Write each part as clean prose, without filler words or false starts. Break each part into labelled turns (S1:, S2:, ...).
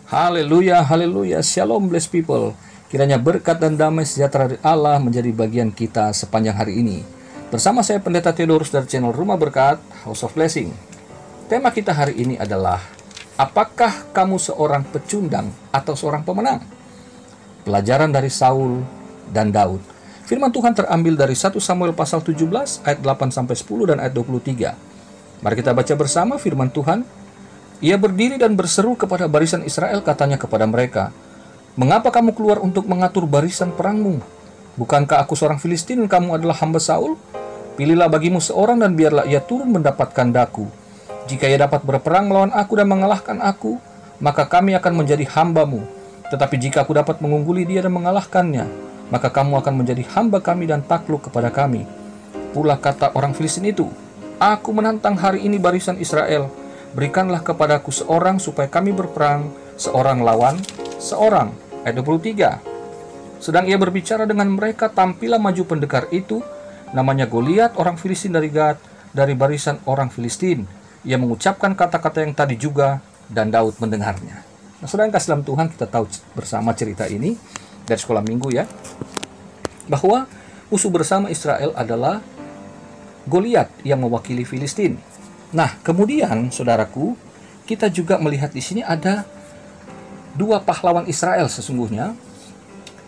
S1: Haleluya, haleluya, shalom blessed people. Kiranya berkat dan damai sejahtera dari Allah menjadi bagian kita sepanjang hari ini. Bersama saya Pendeta Theodorus dari channel Rumah Berkat, House of Blessing. Tema kita hari ini adalah, apakah kamu seorang pecundang atau seorang pemenang? Pelajaran dari Saul dan Daud. Firman Tuhan terambil dari 1 Samuel pasal 17 ayat 8-10 dan ayat 23. Mari kita baca bersama firman Tuhan. Ia berdiri dan berseru kepada barisan Israel, katanya kepada mereka, "Mengapa kamu keluar untuk mengatur barisan perangmu? Bukankah aku seorang Filistin dan kamu adalah hamba Saul? Pilihlah bagimu seorang dan biarlah ia turun mendapatkan daku. Jika ia dapat berperang melawan aku dan mengalahkan aku, maka kami akan menjadi hambamu. Tetapi jika aku dapat mengungguli dia dan mengalahkannya, maka kamu akan menjadi hamba kami dan takluk kepada kami." Pula kata orang Filistin itu, "Aku menantang hari ini barisan Israel. Berikanlah kepadaku seorang supaya kami berperang, seorang lawan seorang." Ayat 23. Sedang ia berbicara dengan mereka, tampillah maju pendekar itu, namanya Goliat, orang Filistin dari Gad, dari barisan orang Filistin. Ia mengucapkan kata-kata yang tadi juga, dan Daud mendengarnya. Nah, saudara yang kasih dalam Tuhan, kita tahu bersama cerita ini dari sekolah minggu ya, bahwa musuh bersama Israel adalah Goliat yang mewakili Filistin. Nah, kemudian saudaraku, kita juga melihat di sini ada dua pahlawan Israel sesungguhnya,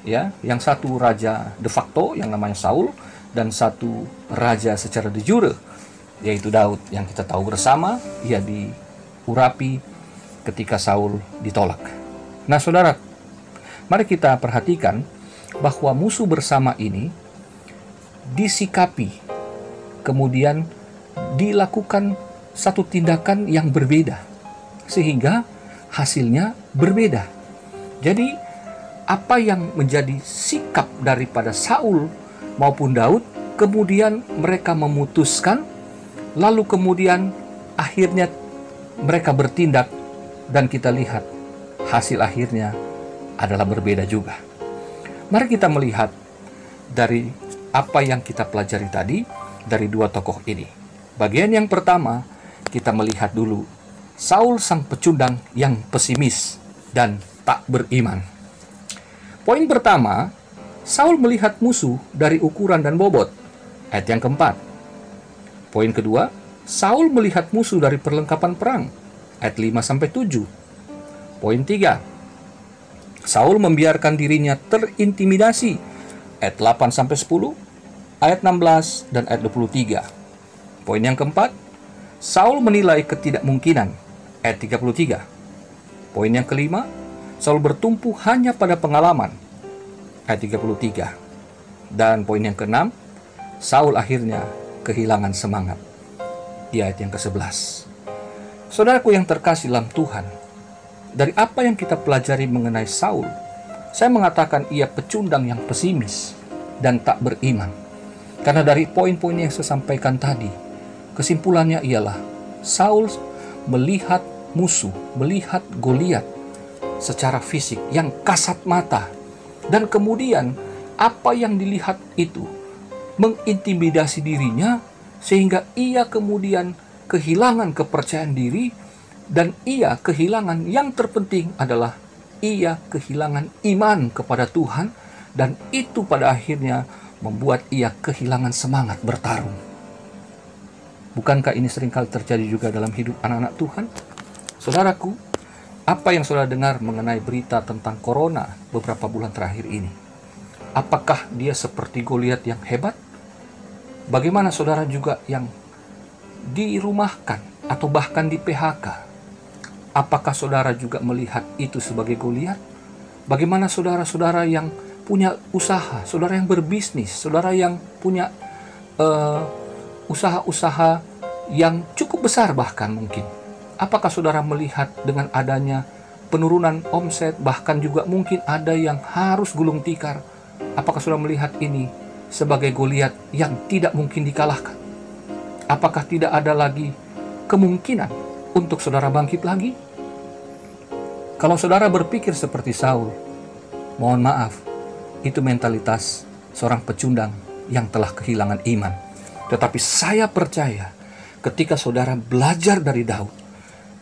S1: ya, yang satu raja de facto yang namanya Saul dan satu raja secara de jure yaitu Daud, yang kita tahu bersama ia diurapi ketika Saul ditolak. Nah, saudara, mari kita perhatikan bahwa musuh bersama ini disikapi, kemudian dilakukan satu tindakan yang berbeda, sehingga hasilnya berbeda. Jadi, apa yang menjadi sikap daripada Saul maupun Daud, kemudian mereka memutuskan, lalu kemudian akhirnya mereka bertindak, dan kita lihat hasil akhirnya adalah berbeda juga. Mari kita melihat dari apa yang kita pelajari tadi dari dua tokoh ini. Bagian yang pertama, kita melihat dulu Saul sang pecundang yang pesimis dan tak beriman. Poin pertama, Saul melihat musuh dari ukuran dan bobot. Ayat yang keempat. Poin kedua, Saul melihat musuh dari perlengkapan perang. Ayat 5-7. Poin 3, Saul membiarkan dirinya terintimidasi. Ayat 8-10, ayat 16 dan ayat 23. Poin yang keempat, Saul menilai ketidakmungkinan. Ayat 33. Poin yang kelima, Saul bertumpu hanya pada pengalaman. Ayat 33. Dan poin yang keenam, Saul akhirnya kehilangan semangat. Di ayat yang ke-11. Saudaraku yang terkasih dalam Tuhan, dari apa yang kita pelajari mengenai Saul, saya mengatakan ia pecundang yang pesimis dan tak beriman. Karena dari poin-poin yang saya sampaikan tadi, kesimpulannya ialah Saul melihat musuh, melihat Goliat secara fisik yang kasat mata, dan kemudian apa yang dilihat itu mengintimidasi dirinya, sehingga ia kemudian kehilangan kepercayaan diri, dan ia kehilangan, yang terpenting adalah ia kehilangan iman kepada Tuhan, dan itu pada akhirnya membuat ia kehilangan semangat bertarung. Bukankah ini seringkali terjadi juga dalam hidup anak-anak Tuhan? Saudaraku, apa yang saudara dengar mengenai berita tentang corona beberapa bulan terakhir ini? Apakah dia seperti Goliat yang hebat? Bagaimana saudara juga yang dirumahkan atau bahkan di PHK? Apakah saudara juga melihat itu sebagai Goliat? Bagaimana saudara-saudara yang punya usaha, saudara yang berbisnis, saudara yang punya usaha-usaha yang cukup besar bahkan mungkin? Apakah saudara melihat dengan adanya penurunan omset, bahkan juga mungkin ada yang harus gulung tikar? Apakah saudara melihat ini sebagai Goliat yang tidak mungkin dikalahkan? Apakah tidak ada lagi kemungkinan untuk saudara bangkit lagi? Kalau saudara berpikir seperti Saul, mohon maaf, itu mentalitas seorang pecundang yang telah kehilangan iman. Tetapi saya percaya ketika saudara belajar dari Daud,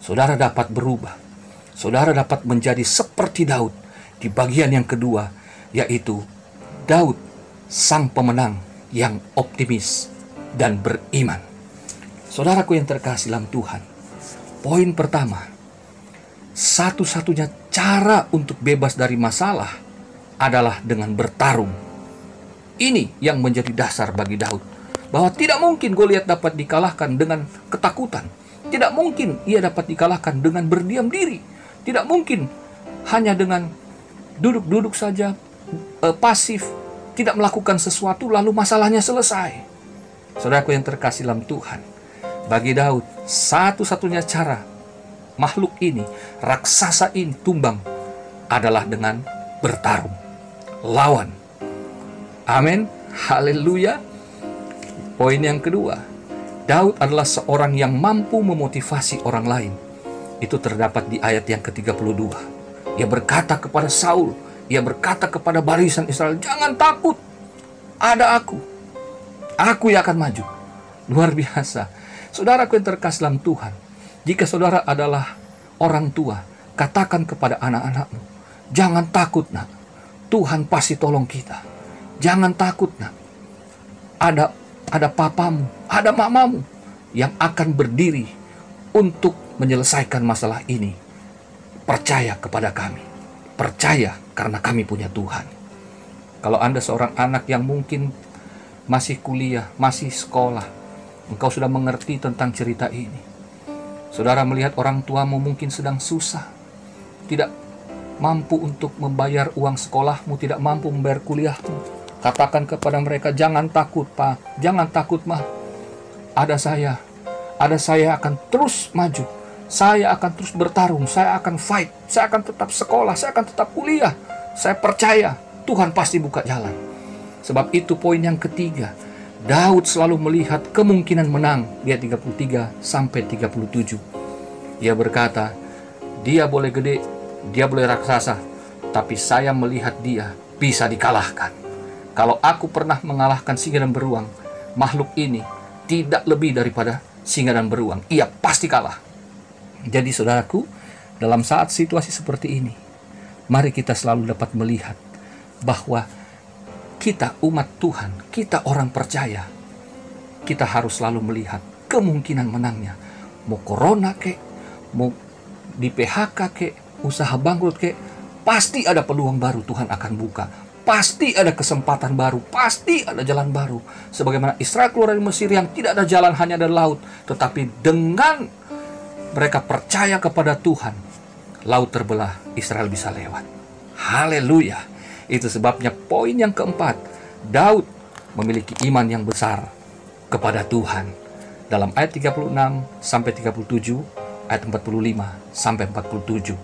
S1: saudara dapat berubah. saudara dapat menjadi seperti Daud di bagian yang kedua, yaitu Daud sang pemenang yang optimis dan beriman. Saudaraku yang terkasih dalam Tuhan, poin pertama, satu-satunya cara untuk bebas dari masalah adalah dengan bertarung. Ini yang menjadi dasar bagi Daud, bahwa tidak mungkin Goliat dapat dikalahkan dengan ketakutan. Tidak mungkin ia dapat dikalahkan dengan berdiam diri. Tidak mungkin hanya dengan duduk-duduk saja, pasif, tidak melakukan sesuatu lalu masalahnya selesai. Saudaraku yang terkasih dalam Tuhan, bagi Daud, satu-satunya cara makhluk ini, raksasa ini tumbang adalah dengan bertarung, lawan. Amin, haleluya. Poin yang kedua, Daud adalah seorang yang mampu memotivasi orang lain. Itu terdapat di ayat yang ke-32. Ia berkata kepada Saul, ia berkata kepada barisan Israel, jangan takut, ada aku yang akan maju. Luar biasa. Saudaraku yang terkasih dalam Tuhan, jika saudara adalah orang tua, katakan kepada anak-anakmu, jangan takut nak, Tuhan pasti tolong kita. Jangan takut nak, ada papamu, ada mamamu yang akan berdiri untuk menyelesaikan masalah ini. Percaya kepada kami, percaya karena kami punya Tuhan. Kalau Anda seorang anak yang mungkin masih kuliah, masih sekolah, engkau sudah mengerti tentang cerita ini. Saudara melihat orang tuamu mungkin sedang susah, tidak mampu untuk membayar uang sekolahmu, tidak mampu membayar kuliahmu. Katakan kepada mereka, jangan takut Pak, jangan takut Mah. Ada saya akan terus maju. Saya akan terus bertarung, saya akan fight, saya akan tetap sekolah, saya akan tetap kuliah. Saya percaya Tuhan pasti buka jalan. Sebab itu poin yang ketiga, Daud selalu melihat kemungkinan menang. Dia 33 sampai 37. Ia berkata, dia boleh gede, dia boleh raksasa, tapi saya melihat dia bisa dikalahkan. Kalau aku pernah mengalahkan singa dan beruang, makhluk ini tidak lebih daripada singa dan beruang. Ia pasti kalah. Jadi saudaraku, dalam saat situasi seperti ini, mari kita selalu dapat melihat bahwa kita umat Tuhan, kita orang percaya, kita harus selalu melihat kemungkinan menangnya. Mau corona kek, mau di PHK kek, usaha bangkrut kek, pasti ada peluang baru Tuhan akan buka. Pasti ada kesempatan baru, pasti ada jalan baru. Sebagaimana Israel keluar dari Mesir yang tidak ada jalan, hanya ada laut. Tetapi dengan mereka percaya kepada Tuhan, laut terbelah, Israel bisa lewat. Haleluya. Itu sebabnya poin yang keempat, Daud memiliki iman yang besar kepada Tuhan. Dalam ayat 36 sampai 37, ayat 45 sampai 47.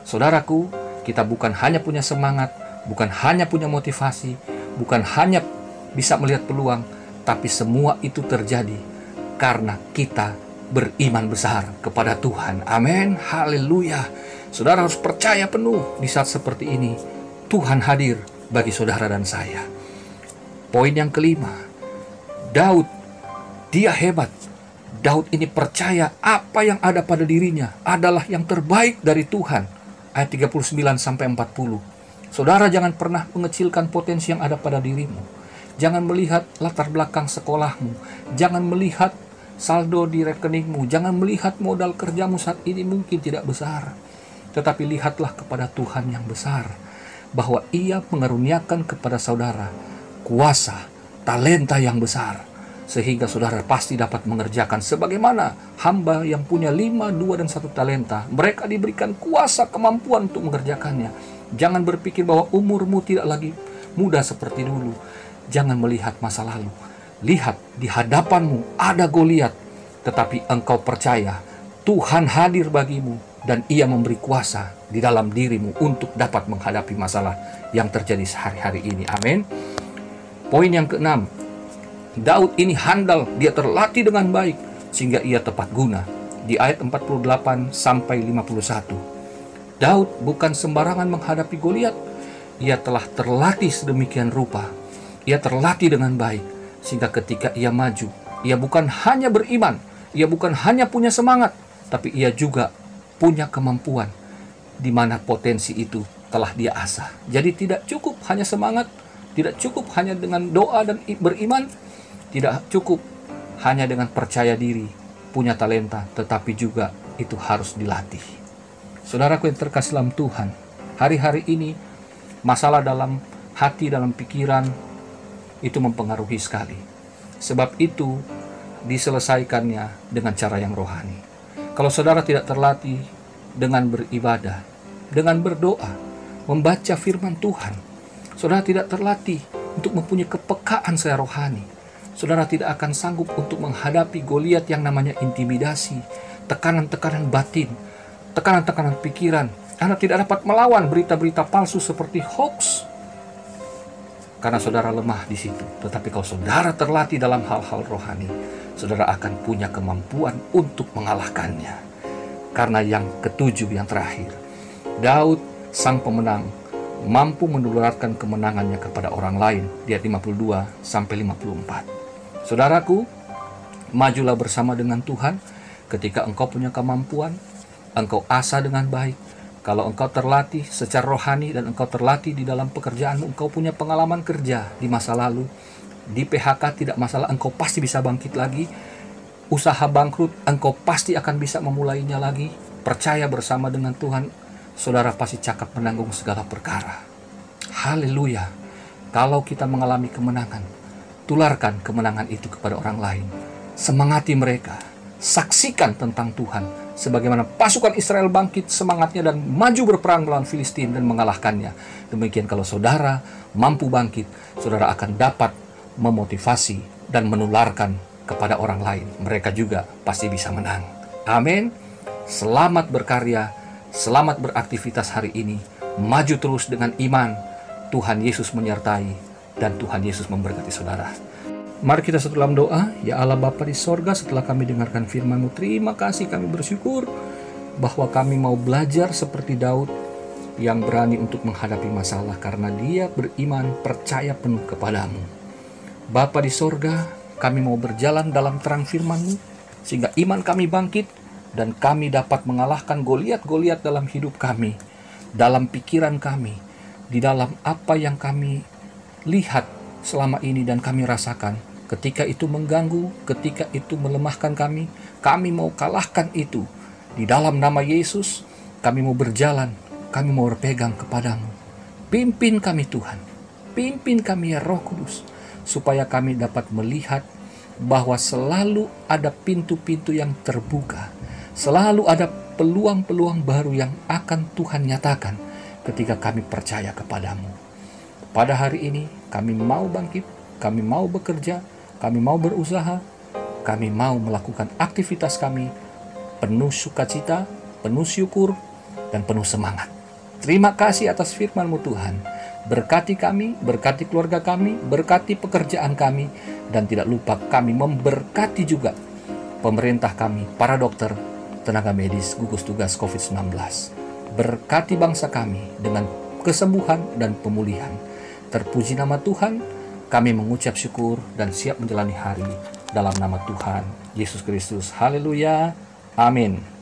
S1: Saudaraku, kita bukan hanya punya semangat, bukan hanya punya motivasi, bukan hanya bisa melihat peluang, tapi semua itu terjadi karena kita beriman besar kepada Tuhan. Amin, haleluya. Saudara harus percaya penuh di saat seperti ini. Tuhan hadir bagi saudara dan saya. Poin yang kelima, Daud, dia hebat. Daud ini percaya apa yang ada pada dirinya adalah yang terbaik dari Tuhan. Ayat 39 sampai 40. Saudara jangan pernah mengecilkan potensi yang ada pada dirimu. Jangan melihat latar belakang sekolahmu. Jangan melihat saldo di rekeningmu. Jangan melihat modal kerjamu saat ini mungkin tidak besar. Tetapi lihatlah kepada Tuhan yang besar, bahwa Ia mengaruniakan kepada saudara kuasa, talenta yang besar, sehingga saudara pasti dapat mengerjakan sebagaimana hamba yang punya 5, 2, dan 1 talenta. Mereka diberikan kuasa, kemampuan untuk mengerjakannya. Jangan berpikir bahwa umurmu tidak lagi muda seperti dulu. Jangan melihat masa lalu. Lihat di hadapanmu ada Goliat, tetapi engkau percaya Tuhan hadir bagimu dan Ia memberi kuasa di dalam dirimu untuk dapat menghadapi masalah yang terjadi sehari-hari ini. Amin. Poin yang keenam, Daud ini handal, dia terlatih dengan baik sehingga ia tepat guna. Di ayat 48 sampai 51. Daud bukan sembarangan menghadapi Goliat. Ia telah terlatih sedemikian rupa. Ia terlatih dengan baik sehingga ketika ia maju, ia bukan hanya beriman, ia bukan hanya punya semangat, tapi ia juga punya kemampuan di mana potensi itu telah dia asah. Jadi tidak cukup hanya semangat, tidak cukup hanya dengan doa dan beriman, tidak cukup hanya dengan percaya diri, punya talenta, tetapi juga itu harus dilatih. Saudaraku yang terkasih dalam Tuhan, hari-hari ini masalah dalam hati, dalam pikiran itu mempengaruhi sekali. Sebab itu diselesaikannya dengan cara yang rohani. Kalau saudara tidak terlatih dengan beribadah, dengan berdoa, membaca firman Tuhan, saudara tidak terlatih untuk mempunyai kepekaan secara rohani, saudara tidak akan sanggup untuk menghadapi Goliat yang namanya intimidasi, tekanan-tekanan batin, tekanan-tekanan pikiran. Anda tidak dapat melawan berita-berita palsu seperti hoax, karena saudara lemah di situ. Tetapi kalau saudara terlatih dalam hal-hal rohani, saudara akan punya kemampuan untuk mengalahkannya. Karena yang ketujuh, yang terakhir, Daud sang pemenang mampu menularkan kemenangannya kepada orang lain. Di ayat 52 sampai 54. Saudaraku, majulah bersama dengan Tuhan. Ketika engkau punya kemampuan, engkau asah dengan baik. Kalau engkau terlatih secara rohani dan engkau terlatih di dalam pekerjaanmu, engkau punya pengalaman kerja di masa lalu, di PHK tidak masalah, engkau pasti bisa bangkit lagi. Usaha bangkrut, engkau pasti akan bisa memulainya lagi. Percaya bersama dengan Tuhan, saudara pasti cakap menanggung segala perkara. Haleluya. Kalau kita mengalami kemenangan, tularkan kemenangan itu kepada orang lain. Semangati mereka, saksikan tentang Tuhan, sebagaimana pasukan Israel bangkit semangatnya dan maju berperang melawan Filistin dan mengalahkannya. Demikian kalau saudara mampu bangkit, saudara akan dapat memotivasi dan menularkan kepada orang lain. Mereka juga pasti bisa menang. Amin. Selamat berkarya, selamat beraktivitas hari ini. Maju terus dengan iman. Tuhan Yesus menyertai dan Tuhan Yesus memberkati saudara. Mari kita satu dalam doa. Ya Allah Bapa di sorga, setelah kami dengarkan firman-Mu, terima kasih, kami bersyukur bahwa kami mau belajar seperti Daud yang berani untuk menghadapi masalah karena dia beriman, percaya penuh kepadamu. Bapa di sorga, kami mau berjalan dalam terang firman-Mu sehingga iman kami bangkit dan kami dapat mengalahkan Goliat-Goliat dalam hidup kami, dalam pikiran kami, di dalam apa yang kami lihat selama ini dan kami rasakan. Ketika itu mengganggu, ketika itu melemahkan kami mau kalahkan itu. Di dalam nama Yesus, kami mau berjalan, kami mau berpegang kepadamu. Pimpin kami Tuhan, pimpin kami ya Roh Kudus, supaya kami dapat melihat bahwa selalu ada pintu-pintu yang terbuka, selalu ada peluang-peluang baru yang akan Tuhan nyatakan ketika kami percaya kepadamu. Pada hari ini kami mau bangkit, kami mau bekerja, kami mau berusaha, kami mau melakukan aktivitas kami penuh sukacita, penuh syukur, dan penuh semangat. Terima kasih atas firman-Mu Tuhan. Berkati kami, berkati keluarga kami, berkati pekerjaan kami, dan tidak lupa kami memberkati juga pemerintah kami, para dokter, tenaga medis, gugus tugas COVID-19. Berkati bangsa kami dengan kesembuhan dan pemulihan. Terpuji nama Tuhan, kami mengucap syukur dan siap menjalani hari dalam nama Tuhan Yesus Kristus. Haleluya. Amin.